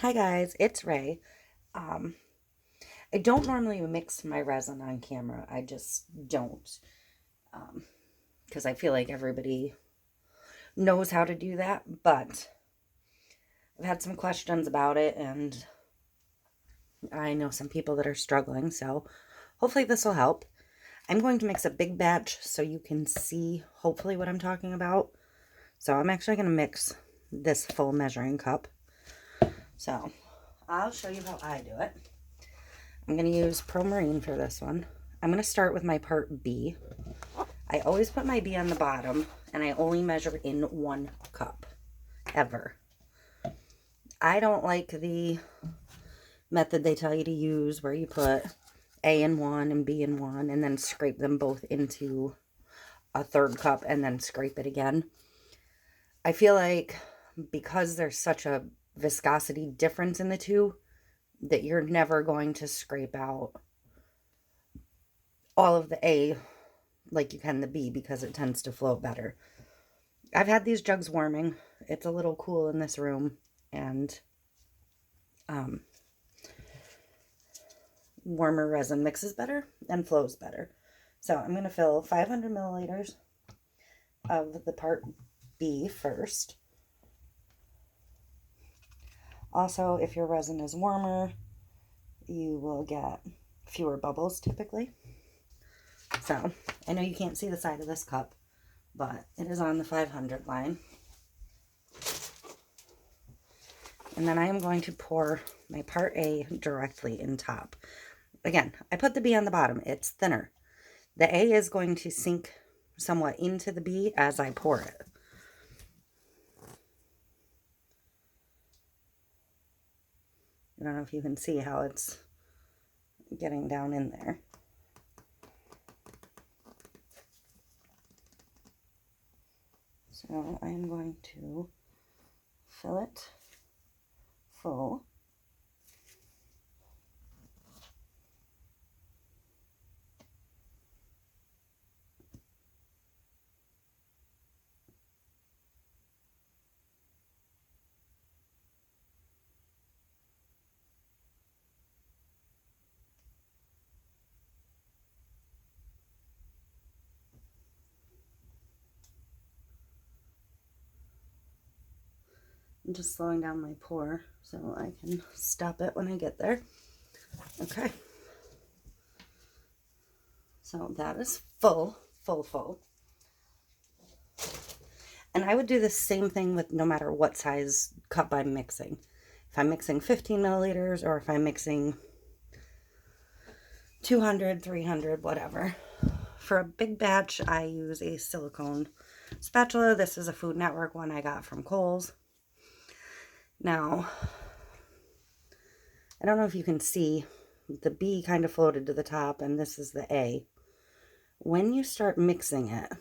Hi guys, it's Ray. Um, I don't normally mix my resin on camera. I just don't. Because I feel like everybody knows how to do that. But I've had some questions about it, and I know some people that are struggling. So hopefully this will help. I'm going to mix a big batch so you can see hopefully what I'm talking about. So I'm actually going to mix this full measuring cup. So I'll show you how I do it. I'm going to use Pro Marine for this one. I'm going to start with my part B. I always put my B on the bottom, and I only measure in 1 cup, ever. I don't like the method they tell you to use where you put A in one and B in one, and then scrape them both into a 3rd cup and then scrape it again. I feel like because there's such a viscosity difference in the two, that you're never going to scrape out all of the A like you can the B because it tends to flow better. I've had these jugs warming. It's a little cool in this room, and um, warmer resin mixes better and flows better. So I'm going to fill 500 milliliters of the part B first. Also, if your resin is warmer, you will get fewer bubbles typically. So I know you can't see the side of this cup, but it is on the 500 line. And then I am going to pour my part A directly in top. Again, I put the B on the bottom. It's thinner. The A is going to sink somewhat into the B as I pour it. I don't know if you can see how it's getting down in there. So I am going to fill it full. I'm just slowing down my pour so I can stop it when I get there. Okay. So that is full. And I would do the same thing with no matter what size cup I'm mixing. If I'm mixing 15 milliliters or if I'm mixing 200, 300, whatever. For a big batch, I use a silicone spatula. This is a Food Network one I got from Kohl's. Now, I don't know if you can see, the B kind of floated to the top, and this is the A. When you start mixing it,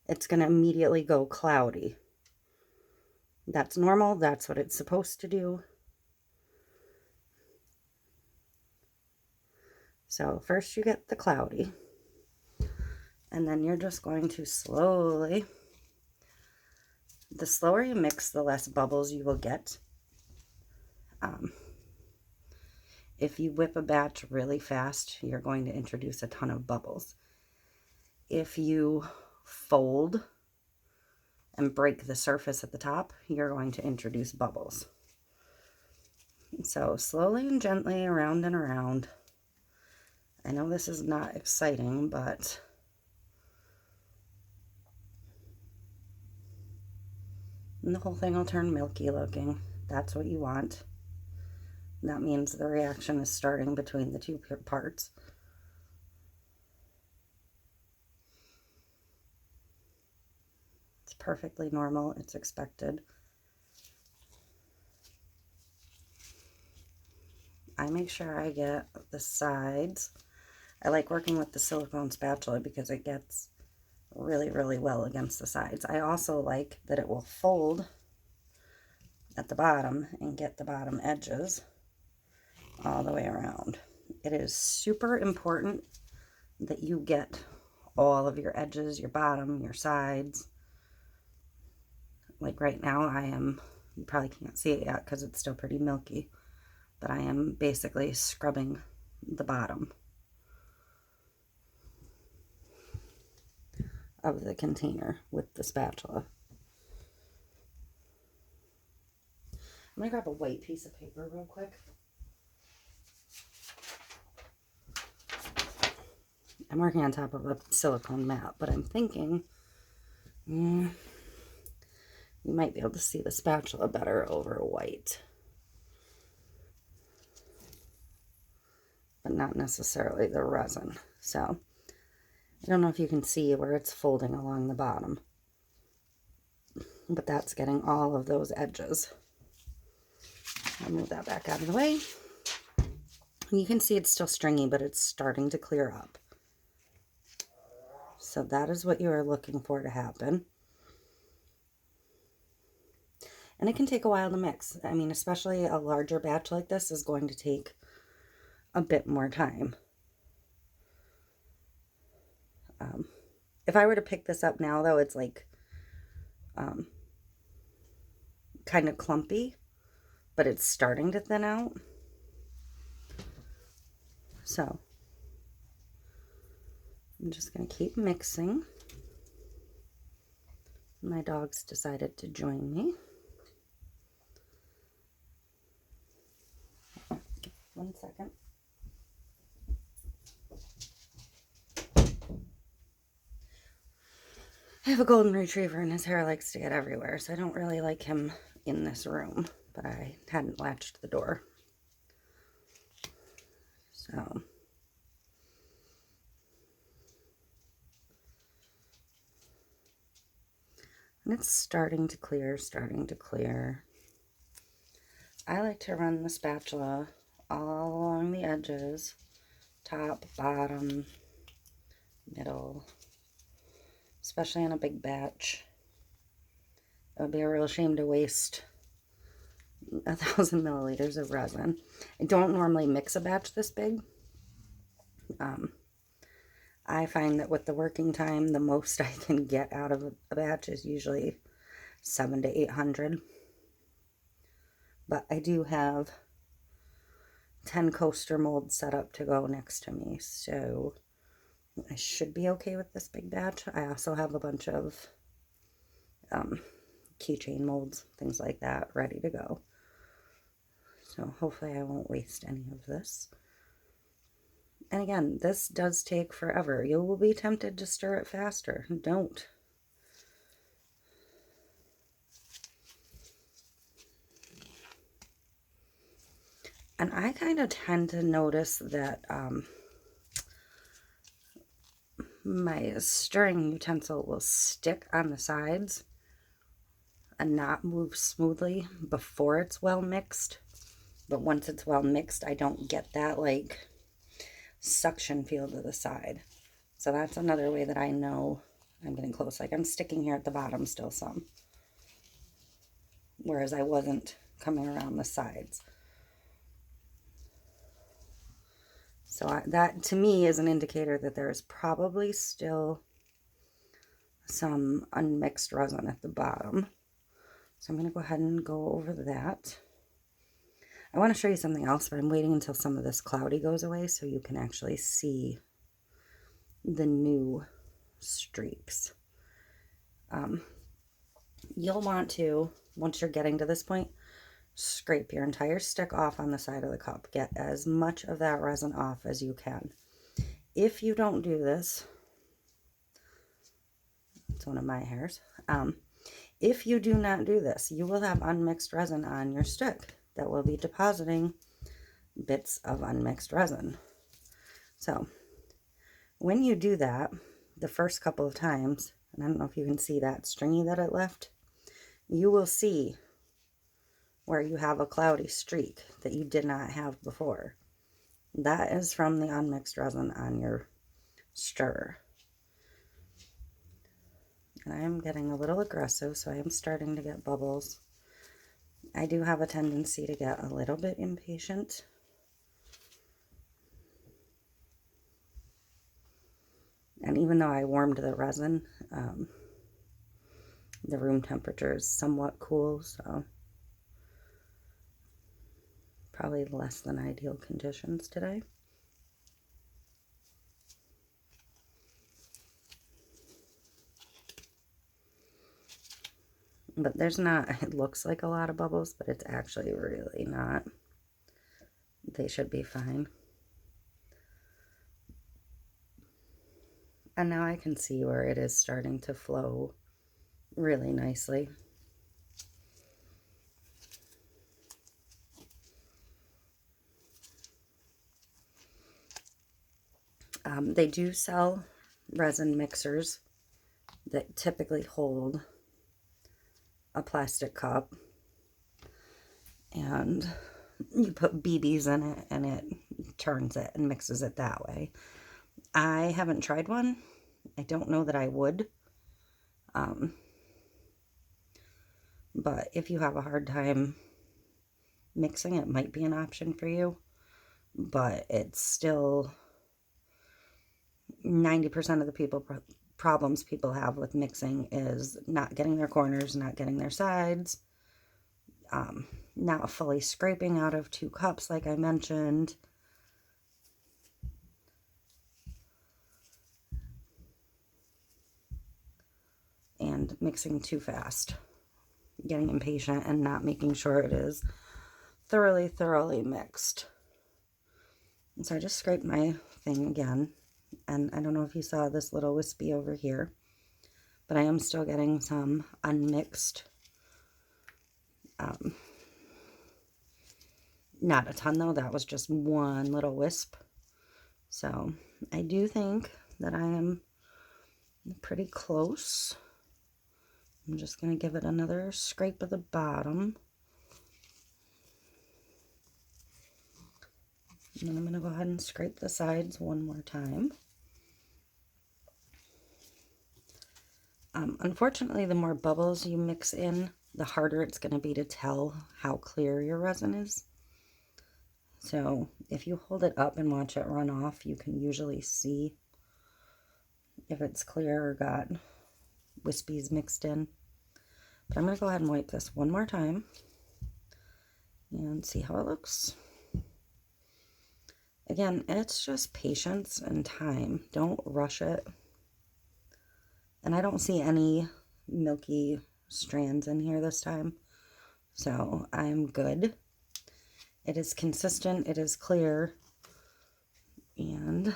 it's going to immediately go cloudy. That's normal. That's what it's supposed to do. So first you get the cloudy, and then you're just going to slowly, the slower you mix, the less bubbles you will get. If you whip a batch really fast, you're going to introduce a ton of bubbles. If you fold and break the surface at the top, you're going to introduce bubbles. So slowly and gently, around and around. I know this is not exciting, but the whole thing will turn milky looking. That's what you want. That means the reaction is starting between the two parts. It's perfectly normal. It's expected. I make sure I get the sides. I like working with the silicone spatula because it gets really, really well against the sides. I also like that it will fold at the bottom and get the bottom edges all the way around. It is super important that you get all of your edges, your bottom, your sides. Like right now I am You probably can't see it yet because it's still pretty milky, but I am basically scrubbing the bottom of the container with the spatula. I'm gonna grab a white piece of paper real quick. I'm working on top of a silicone mat, but I'm thinking you might be able to see the spatula better over white, but not necessarily the resin. So I don't know if you can see where it's folding along the bottom, but that's getting all of those edges. I'll move that back out of the way. And you can see it's still stringy, but it's starting to clear up. So that is what you are looking for to happen. And it can take a while to mix. I mean, especially a larger batch like this is going to take a bit more time. If I were to pick this up now, though, it's like kind of clumpy, but it's starting to thin out. So I'm just going to keep mixing. My dogs decided to join me. One second. I have a golden retriever and his hair likes to get everywhere, so I don't really like him in this room, but I hadn't latched the door. So and it's starting to clear, starting to clear. I like to run the spatula all along the edges, top, bottom, middle, especially in a big batch. It would be a real shame to waste 1,000 milliliters of resin. I don't normally mix a batch this big. I find that with the working time, the most I can get out of a batch is usually 700 to 800. But I do have 10 coaster molds set up to go next to me, so I should be okay with this big batch. I also have a bunch of keychain molds, things like that, ready to go. So hopefully I won't waste any of this. And again, this does take forever. You will be tempted to stir it faster. Don't. And I kind of tend to notice that my stirring utensil will stick on the sides and not move smoothly before it's well mixed. But once it's well mixed, I don't get that like suction feel to the side. So that's another way that I know I'm getting close. Like I'm sticking here at the bottom still some, whereas I wasn't coming around the sides. So that to me is an indicator that there is probably still some unmixed resin at the bottom. So I'm going to go ahead and go over that. I want to show you something else, but I'm waiting until some of this cloudy goes away so you can actually see the new streaks. You'll want to, once you're getting to this point, scrape your entire stick off on the side of the cup. Get as much of that resin off as you can. If you don't do this, it's one of my hairs. If you do not do this, you will have unmixed resin on your stick that will be depositing bits of unmixed resin. So when you do that, the first couple of times, and I don't know if you can see that stringy that it left, you will see where you have a cloudy streak that you did not have before. That is from the unmixed resin on your stirrer. And I am getting a little aggressive, so I am starting to get bubbles. I do have a tendency to get a little bit impatient. And even though I warmed the resin, the room temperature is somewhat cool, so Probably less than ideal conditions today. But there's not, it looks like a lot of bubbles, but it's actually really not. They should be fine. And now I can see where it is starting to flow really nicely. They do sell resin mixers that typically hold a plastic cup, and you put BBs in it and it turns it and mixes it that way. I haven't tried one. I don't know that I would. But if you have a hard time mixing, it might be an option for you. But it's still 90% of the problems people have with mixing is not getting their corners, not getting their sides, not fully scraping out of 2 cups like I mentioned. And mixing too fast, getting impatient and not making sure it is thoroughly mixed. And so I just scraped my thing again, and I don't know if you saw this little wispy over here, but I am still getting some unmixed. Not a ton though, that was just one little wisp. So I do think that I am pretty close. I'm just going to give it another scrape of the bottom. And then I'm going to go ahead and scrape the sides one more time. Unfortunately, the more bubbles you mix in, the harder it's going to be to tell how clear your resin is. So if you hold it up and watch it run off, you can usually see if it's clear or got wispies mixed in. But I'm going to go ahead and wipe this one more time and see how it looks. Again, it's just patience and time. Don't rush it. And I don't see any milky strands in here this time, so I'm good. It is consistent, it is clear, and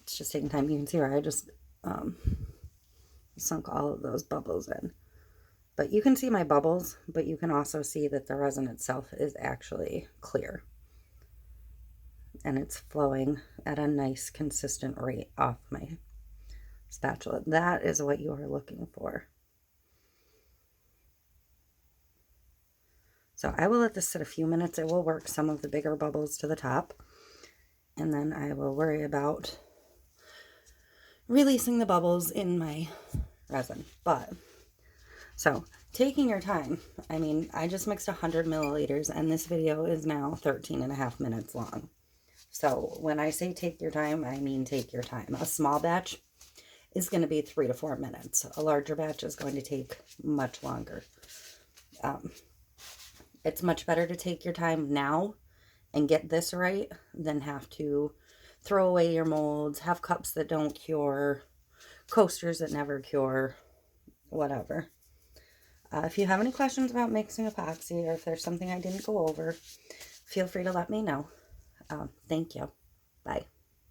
it's just taking time. You can see where I just sunk all of those bubbles in. But you can see my bubbles, but you can also see that the resin itself is actually clear. And it's flowing at a nice, consistent rate off my spatula. That is what you are looking for. So I will let this sit a few minutes. It will work some of the bigger bubbles to the top. And then I will worry about releasing the bubbles in my resin. So taking your time. I mean, I just mixed 100 milliliters and this video is now 13.5 minutes long. So when I say take your time, I mean take your time. A small batch is going to be 3 to 4 minutes. A larger batch is going to take much longer. It's much better to take your time now and get this right than have to throw away your molds, have cups that don't cure, coasters that never cure, whatever. If you have any questions about mixing epoxy, or if there's something I didn't go over, feel free to let me know. Thank you. Bye.